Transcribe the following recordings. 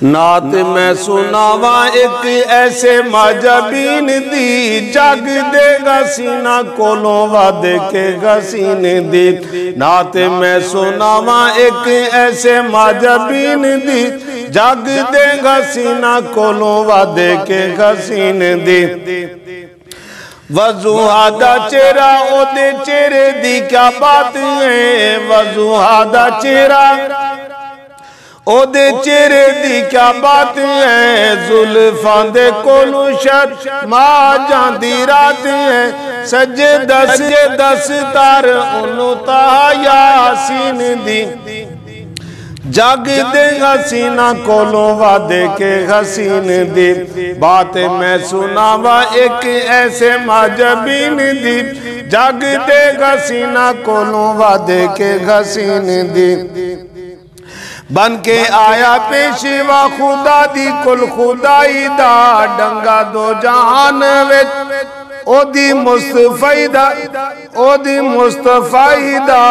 نعت میں سناوا ایک ایسے ماجبین دی جگ دے گا سینہ کولوں وعدے کے گا سینے دی نعت میں سناوا ایک ایسے ماجبین دی جگ دے گا سینہ کولوں وعدے کے گا سینے دی وضوحادہ چہرہ او دے چہرے دی کیا بات ہے وضوحادہ چہرہ او دے چہرے دی کیا بات ہے زلفان دے کولو شر ماں جان دی رات ہے سجے دس تار انو تاہا یاسین دی جگ دے غسینہ کولو وعدے کے غسین دی بات میں سناوا ایک ایسے ماجبین دی جگ دے غسینہ کولو وعدے کے غسین دی بن کے آیا پیشوا خدا دی کل خدائی دا ڈنگا دو جہان وچ او دی مصطفی دا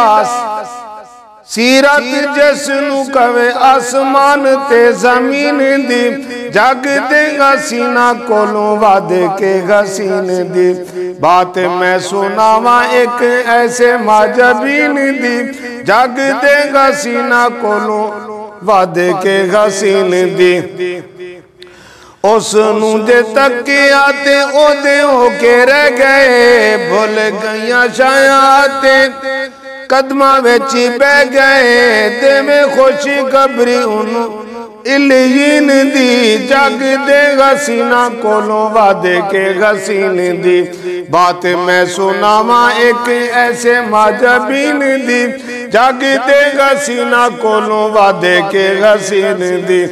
سیرت جسنو کوے آسمان تے زمین دی جگ دے گا سینہ کولوں وعدے کے گا سینے دی بات میں سناوا ایک ایسے ماجبین دی جگ دے گا سینہ کولوں وعدے کے گا سینے دی اس نو دے تکیا تے او دے ہو کے رہ گئے بھول گئیاں شایاتے قدمہ ویچی بے گئے دے میں خوشی قبری انو الیین دی جگ دے گا سینہ کولوں وعدے کے گا سینے دی بات میں سناوا ایک ایسے ماجبین دی جگ دے گا سینہ کولوں وعدے کے گا سینے دی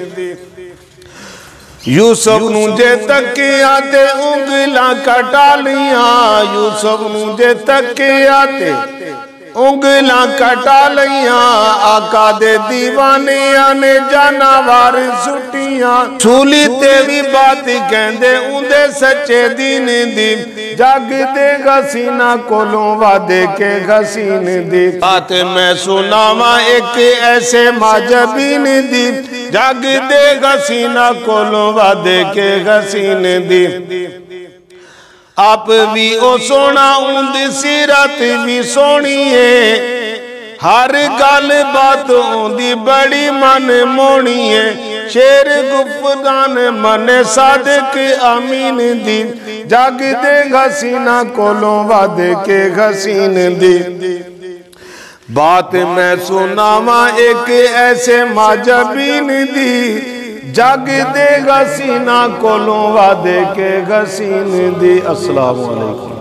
یوسف نو جے تکیا تے انگلاں کٹالیاں یوسف نو جے تکیا تے انگلاں کٹالیاں آقا دے دیوانیاں نے جانوار سٹیاں چھولی تیری بات کہندے اندے سچے دین دی جگ دے گا سینہ کولوں وعدے کے گا سینے دی بات میں سناوا ایک ایسے ماجبین دی جگ دے گا سینہ کولوں وعدے کے گا سینے دی آپ بھی او سونا اند سیرت بھی سونی ہے ہر گل بات اندی بڑی من مونی ہے شیر گفتان من صادق امین دی جگ دے گا سینہ کولوں وعدے کے گا سینے دی بات میں سناوا ایک ایسے ماجبین دی جگ دے گا سینہ کولوں وعدے کے گا سینے دی السلام علیکم